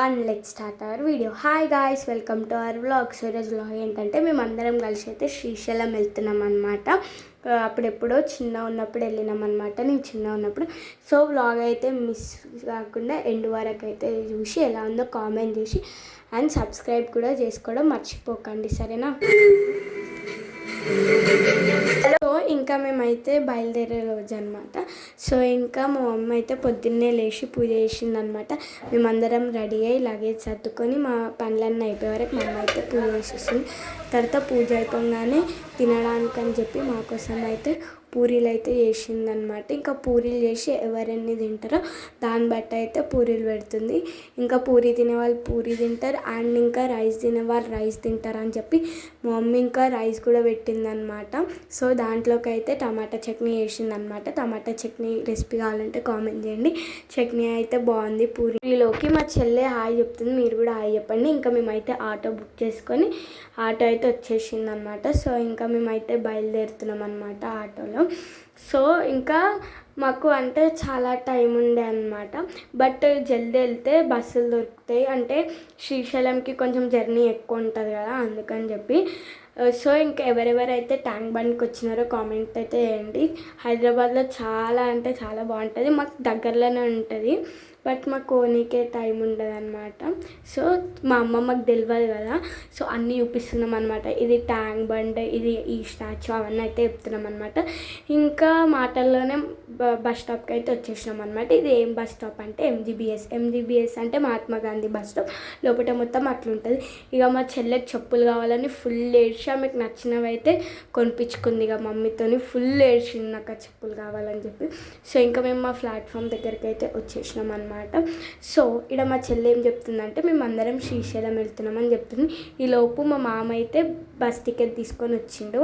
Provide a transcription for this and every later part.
And let's start our video. Hi guys, welcome to our vlog. ఈరోజు vlog ఏంటంటే మేము అందరం కలిసి అయితే శ్రీశైలం వెళ్తున్నాం అనమాట. అప్పుడెప్పుడో చిన్న ఉన్నప్పుడు వెళ్ళినాం అనమాట, నేను చిన్న ఉన్నప్పుడు. సో వ్లాగ్ అయితే మిస్ కాకుండా ఎండ్ వరకు అయితే చూసి ఎలా ఉందో కామెంట్ చేసి అండ్ సబ్స్క్రైబ్ కూడా చేసుకోవడం మర్చిపోకండి, సరేనా? సో ఇంకా మేమైతే బయలుదేరే రోజు అనమాట. సో ఇంకా మా మమ్మీ అయితే పొద్దున్నే లేచి పూజ చేసిందనమాట. మేమందరం రెడీ అయ్యి లగేజ్ సర్దుకొని మా పనులన్నీ అయిపోయే వరకు మా అమ్మ అయితే పూజ చేసేసింది. తర్వాత పూజ అయిపోగానే తినడానికి అని చెప్పి మా కోసం అయితే పూరీలు అయితే చేసిందనమాట. ఇంకా పూరీలు చేసి ఎవరెన్ని తింటారో దాన్ని బట్టి అయితే పూరీలు పెడుతుంది. ఇంకా పూరీ తినేవాళ్ళు పూరీ తింటారు అండ్ ఇంకా రైస్ తినేవాళ్ళు రైస్ తింటారు అని చెప్పి మా మమ్మీ ఇంకా రైస్ కూడా పెట్టిందనమాట. సో దాంట్లోకి అయితే టమాటా చట్నీ చేసిందనమాట. టమాటా చట్నీ రెసిపీ కావాలంటే కామెంట్ చేయండి. చట్నీ అయితే బాగుంది. పూరీలోకి మా చెల్లె హాయ్ చెప్తుంది, మీరు కూడా హాయ్ చెప్పండి. ఇంకా మేమైతే ఆటో బుక్ చేసుకొని ఆటో అయితే వచ్చేసింది అనమాట. సో ఇంకా మేమైతే బయలుదేరుతున్నాం అనమాట ఆటోలో. సో ఇంకా మాకు అంటే చాలా టైం ఉండే అనమాట. బట్ జల్దీ వెళ్తే బస్సులు దొరుకుతాయి, అంటే శ్రీశైలంకి కొంచెం జర్నీ ఎక్కువ ఉంటుంది కదా, అందుకని చెప్పి. సో ఇంకా ఎవరెవరైతే ట్యాంక్ బండ్కి వచ్చినారో కామెంట్ అయితే చేయండి. హైదరాబాద్లో చాలా అంటే చాలా బాగుంటుంది, మాకు దగ్గరలోనే ఉంటుంది. బట్ మాకు కోనికే టైం ఉండదు అనమాట. సో మా అమ్మమ్మకి తెలియదు కదా, సో అన్నీ చూపిస్తున్నాం అనమాట. ఇది ట్యాంక్ బండ్, ఇది ఈ స్టాచ్యూ, అవన్నీ అయితే చెప్తున్నాం అనమాట. ఇంకా మాటల్లోనే బస్ స్టాప్కి అయితే వచ్చేసినాం అనమాట. ఇది ఏం బస్ స్టాప్ అంటే ఎంజీబీఎస్ అంటే మహాత్మా గాంధీ బస్ స్టాప్. లోపల మొత్తం అట్లుంటుంది. ఇక మా చెల్లెకి చెప్పులు కావాలని ఫుల్ ఏడ్చి ఆమెకు నచ్చినవి అయితే కొనిపించుకుంది. ఇక మమ్మీతోని ఫుల్ ఏడ్చింది నాకు చెప్పులు కావాలని చెప్పి. సో ఇంకా మేము మా ప్లాట్ఫామ్ దగ్గరికి అయితే వచ్చేసినాం అనమాట. సో ఇక్కడ మా చెల్లి ఏం చెప్తుందంటే మేము అందరం శ్రీశైలం వెళ్తున్నామని చెప్తుంది. ఈలోపు మా మామ అయితే బస్ టికెట్ తీసుకొని వచ్చిండు.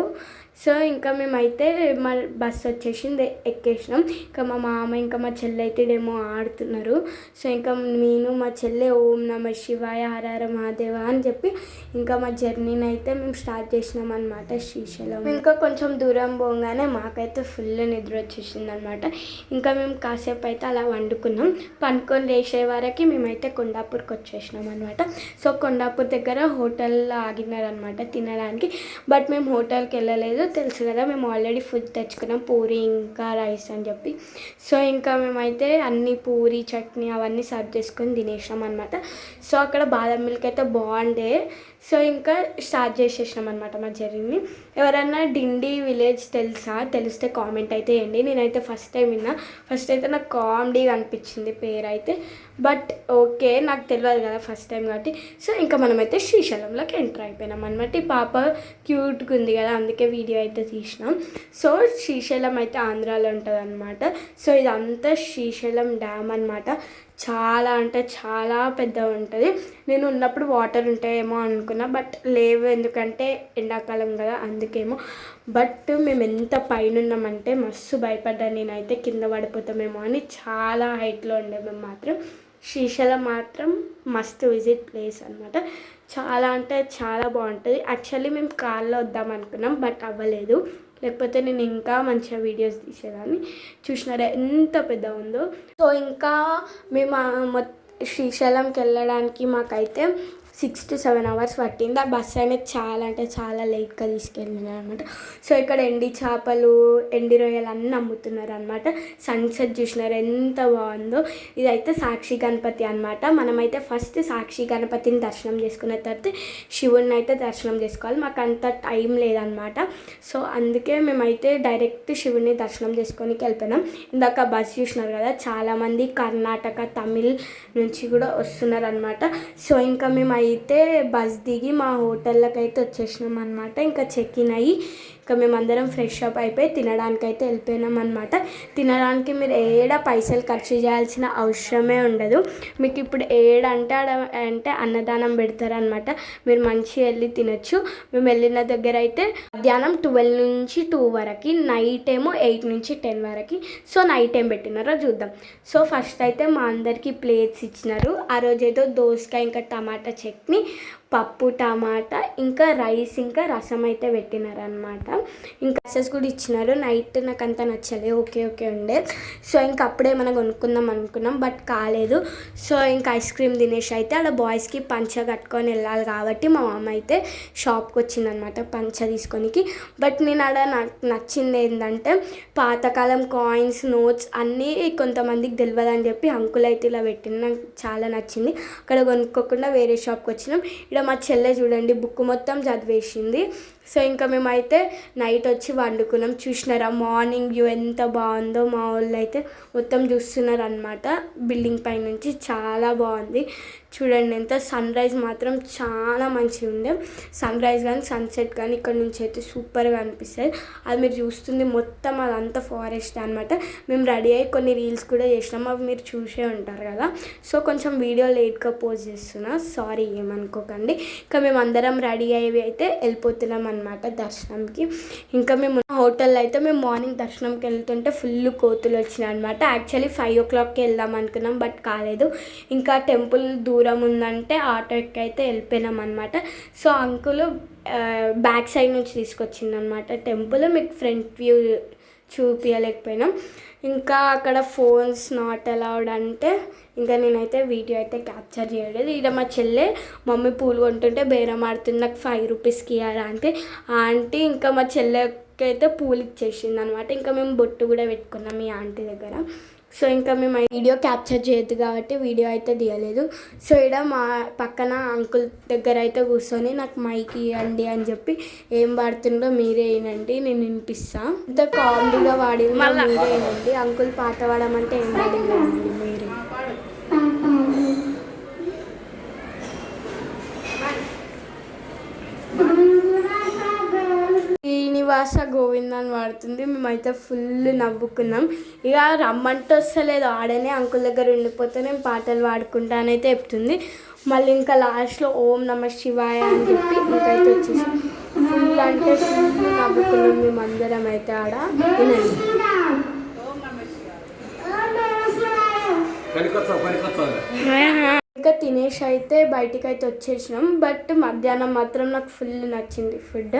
సో ఇంకా మేమైతే మా బస్ వచ్చేసింది, ఎక్కేసినాం. ఇంకా మా మామ ఇంకా మా చెల్లి అయితే ఇడేమో ఆడుతున్నారు. సో ఇంకా నేను మా చెల్లె ఓం నమ శివాయ హర మహాదేవ అని చెప్పి ఇంకా మా జర్నీని అయితే మేము స్టార్ట్ చేసినాం అనమాట శ్రీశైలం. ఇంకా కొంచెం దూరం పోగానే మాకైతే ఫుల్ నిద్ర వచ్చేసింది అనమాట. ఇంకా మేము కాసేపు అయితే అలా వండుకున్నాం. పండుకొని లేచే వరకు మేమైతే కొండాపూర్కి వచ్చేసినాం అనమాట. సో కొండాపూర్ దగ్గర హోటల్లో ఆగినారనమాట తినడానికి. బట్ మేము హోటల్కి వెళ్ళలేదు, తెలుసు కదా, మేము ఆల్రెడీ ఫుడ్ తెచ్చుకున్నాం, పూరి ఇంకా రైస్ అని చెప్పి. సో ఇంకా మేమైతే అన్ని పూరి చట్నీ అవన్నీ సర్వ్ చేసుకొని తినేసినాం అనమాట. సో అక్కడ బాదం మిల్క్ అయితే బాగుండే. సో ఇంకా స్టార్ట్ చేసేసినాం అనమాట మా జర్నీని. ఎవరన్నా డిండి విలేజ్ తెలిస్తే కామెంట్ అయితే వేయండి. నేనైతే ఫస్ట్ టైం విన్నా. ఫస్ట్ అయితే నాకు కామెడీగా అనిపించింది పేరు అయితే. బట్ ఓకే, నాకు తెలియదు కదా ఫస్ట్ టైం కాబట్టి. సో ఇంకా మనమైతే శ్రీశైలంలోకి ఎంటర్ అయిపోయినాం అనమాట. ఈ పాప క్యూట్గా ఉంది కదా, అందుకే వీడియో అయితే తీసినాం. సో శ్రీశైలం అయితే ఆంధ్రాలో ఉంటుంది అనమాట. సో ఇదంతా శ్రీశైలం డ్యామ్ అనమాట. చాలా అంటే చాలా పెద్దగా ఉంటుంది. నేను ఉన్నప్పుడు వాటర్ ఉంటాయేమో అనుకున్నా, బట్ లేవు, ఎందుకంటే ఎండాకాలం కదా అందుకేమో. బట్ మేము ఎంత పైన ఉన్నామంటే మస్తు భయపడ్డాను నేనైతే, కింద పడిపోతామేమో అని. చాలా హైట్లో ఉండే మేము మాత్రం. శ్రీశైలం మాత్రం మస్తు విజిట్ ప్లేస్ అనమాట. చాలా అంటే చాలా బాగుంటుంది. యాక్చువల్లీ మేము కార్లో వద్దాం అనుకున్నాం, బట్ అవ్వలేదు, లేకపోతే నేను ఇంకా మంచిగా వీడియోస్ తీసేదాన్ని. చూసినారా ఎంత పెద్ద ఉందో. సో ఇంకా మేము శ్రీశైలంకి వెళ్ళడానికి మాకైతే 6 to 7 hours పట్టింది. ఆ బస్సు అనేది చాలా అంటే చాలా లేట్గా తీసుకెళ్ళినారు అనమాట. సో ఇక్కడ ఎండి చేపలు, ఎండి రొయ్యలు అన్నీ అమ్ముతున్నారు అనమాట. సన్సెట్ చూసినారు ఎంత బాగుందో. ఇదైతే సాక్షి గణపతి అనమాట. మనమైతే ఫస్ట్ సాక్షి గణపతిని దర్శనం చేసుకున్న తర్వాత శివుడిని అయితే దర్శనం చేసుకోవాలి. మాకు అంత టైం లేదనమాట. సో అందుకే మేమైతే డైరెక్ట్ శివుడిని దర్శనం చేసుకొని వెళ్ళిపోయినాం. ఇందాక బస్సు చూసినారు కదా, చాలామంది కర్ణాటక, తమిళ్ నుంచి కూడా వస్తున్నారు అనమాట. సో ఇంకా మేము అయితే బస్ దిగి మా హోటల్లోకి అయితే వచ్చేసినాం అనమాట. ఇంకా చెక్ ఇన్ అయ్యి ఇంకా మేమందరం ఫ్రెష్ అప్ అయిపోయి తినడానికి అయితే వెళ్ళిపోయినాం అనమాట. తినడానికి మీరు ఏడ పైసలు ఖర్చు చేయాల్సిన అవసరమే ఉండదు. మీకు ఇప్పుడు అంటే అన్నదానం పెడతారనమాట. మీరు మంచిగా వెళ్ళి తినొచ్చు. మేము వెళ్ళిన దగ్గర అయితే మధ్యాహ్నం 12 నుంచి 2 వరకు, నైట్ ఏమో 8 నుంచి 10 వరకు. సో నైట్ ఏం పెట్టినారో చూద్దాం. సో ఫస్ట్ అయితే మా అందరికీ ప్లేట్స్ ఇచ్చినారు. ఆ రోజు ఏదో దోసకాయ ఇంకా టమాటా చట్నీ, పప్పు టమాటా ఇంకా రైస్ ఇంకా రసం అయితే పెట్టినారనమాట. ఇంకా అసెస్ కూడా ఇచ్చినారు. నైట్ నాకు అంత నచ్చలేదు, ఓకే ఓకే ఉండే. సో ఇంకా అప్పుడే మనం కొనుక్కుందాం అనుకున్నాం బట్ కాలేదు. సో ఇంకా ఐస్ క్రీమ్ తినేసి అయితే అలా బాయ్స్కి పంచ కట్టుకొని వెళ్ళాలి కాబట్టి మా మమ్మ అయితే షాప్కి వచ్చిందనమాట పంచ తీసుకొనికి. బట్ నేను ఆడ నాకు నచ్చింది ఏంటంటే పాతకాలం కాయిన్స్ నోట్స్ అన్నీ కొంతమందికి తెలియదు అని చెప్పి అంకుల్ అయితే ఇలా పెట్టింది. నాకు చాలా నచ్చింది. అక్కడ కొనుక్కోకుండా వేరే షాప్కి వచ్చినాం. ఇక్కడ మా చెల్లె చూడండి బుక్ మొత్తం చదివేసింది. సో ఇంకా మేమైతే నైట్ వచ్చి వండుకున్నాం. చూసినారా మార్నింగ్ వ్యూ ఎంత బాగుందో. మా వాళ్ళు అయితే మొత్తం చూస్తున్నారు అనమాట బిల్డింగ్ పై నుంచి. చాలా బాగుంది చూడండి. ఎంత సన్ రైజ్ మాత్రం చాలా మంచిగా ఉండే. సన్ రైజ్ కానీ సన్సెట్ కానీ ఇక్కడ నుంచి అయితే సూపర్గా అనిపిస్తుంది. అది మీరు చూస్తుంది మొత్తం అదంతా ఫారెస్ట్ అనమాట. మేము రెడీ అయ్యి కొన్ని రీల్స్ కూడా చేసినాం, అవి మీరు చూసే ఉంటారు కదా. సో కొంచెం వీడియో లేట్గా పోస్ట్ చేస్తున్నా, సారీ ఏమనుకోకండి. ఇంకా మేము అందరం రెడీ అయ్యి అయితే వెళ్ళిపోతున్నాం అనమాట దర్శనంకి. ఇంకా మేము హోటల్లో అయితే మేము మార్నింగ్ దర్శనంకి వెళ్తుంటే ఫుల్ కోతులు వచ్చినాయి అనమాట. యాక్చువల్లీ 5 o'clockకి వెళ్దాం అనుకున్నాం బట్ కాలేదు. ఇంకా టెంపుల్ దూరం ఉందంటే ఆటో ఎక్కి అయితే వెళ్ళిపోయినాం అనమాట. సో అంకుల్ బ్యాక్ సైడ్ నుంచి తీసుకొచ్చింది అనమాట టెంపుల్. మీకు ఫ్రంట్ వ్యూ చూపించలేకపోయినాం. ఇంకా అక్కడ ఫోన్స్ నాట్ అలౌడ్ అంటే ఇంకా నేనైతే వీడియో అయితే క్యాప్చర్ చేయలేదు. ఇక్కడ మా చెల్లె మమ్మీ పూలు కొంటుంటే బేరం ఆడుతుంది, నాకు 5 rupeesకి ఇవ్వరా అంటే ఆంటీ ఇంకా మా చెల్లెకి అయితే పూలు ఇచ్చేసింది అనమాట. ఇంకా మేము బొట్టు కూడా పెట్టుకున్నాం మీ ఆంటీ దగ్గర. సో ఇంకా మేము వీడియో క్యాప్చర్ చేయొద్దు కాబట్టి వీడియో అయితే తీయలేదు. సో ఇక్కడ మా పక్కన అంకుల్ దగ్గర అయితే కూర్చొని నాకు మైక్ ఇవ్వండి అని చెప్పి ఏం పాడుతుండో మీరే వినండి, నేను వినిపిస్తాను. ఇంత కామెడీగా వాడిందో మీరే వినండి. అంకుల్ పాట పాడమంటే ఏం పాడిందండి మీరే. శ్రీనివాస గోవింద అని వాడుతుంది. మేమైతే ఫుల్ నవ్వుకున్నాం. ఇక రమ్మంటే వస్తలేదు, ఆడనే అంకుల్ దగ్గర ఉండిపోతే నేను పాటలు పాడుకుంటానైతే చెప్తుంది. మళ్ళీ ఇంకా లాస్ట్లో ఓం నమ శివాయ అని చెప్పి ఇంకైతే వచ్చేసి ఫుల్ అంటే ఫుల్ నవ్వుకున్నాం మేమందరం అయితే ఆడ. ఇంకా తినేసి అయితే బయటికి అయితే వచ్చేసినాం. బట్ మధ్యాహ్నం మాత్రం నాకు ఫుల్ నచ్చింది ఫుడ్.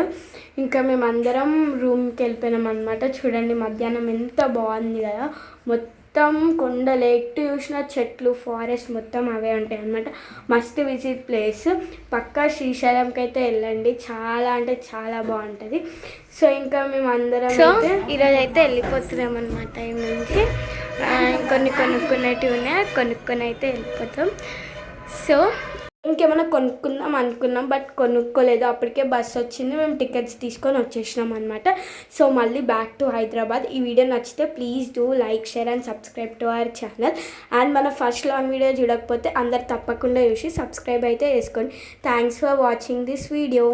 ఇంకా మేమందరం రూమ్కి వెళ్ళిపోయినాం అనమాట. చూడండి మధ్యాహ్నం ఎంత బాగుంది కదా. మొత్తం కొండలు ఎటు చూసిన చెట్లు ఫారెస్ట్ మొత్తం అవే ఉంటాయి అనమాట. Must visit place. పక్కా శ్రీశైలంకి అయితే వెళ్ళండి, చాలా అంటే చాలా బాగుంటుంది. సో ఇంకా మేము అందరం అయితే ఈరోజు అయితే వెళ్ళిపోతున్నాం అనమాట. ఈ నుంచి కొన్ని కొనుక్కునేటివి ఉన్నాయి, కొనుక్కొని అయితే వెళ్ళిపోతాం. సో ఇంకేమైనా కొనుక్కుందాం అనుకున్నాం బట్ కొనుక్కోలేదు. అప్పటికే బస్సు వచ్చింది, మేము టికెట్స్ తీసుకొని వచ్చేసినాం అనమాట. సో మళ్ళీ బ్యాక్ టు హైదరాబాద్. ఈ వీడియో నచ్చితే please do like share and subscribe to our channel. And మన ఫస్ట్ లాంగ్ వీడియో చూడకపోతే అందరు తప్పకుండా చూసి సబ్స్క్రైబ్ అయితే చేసుకోండి. Thanks for watching this video.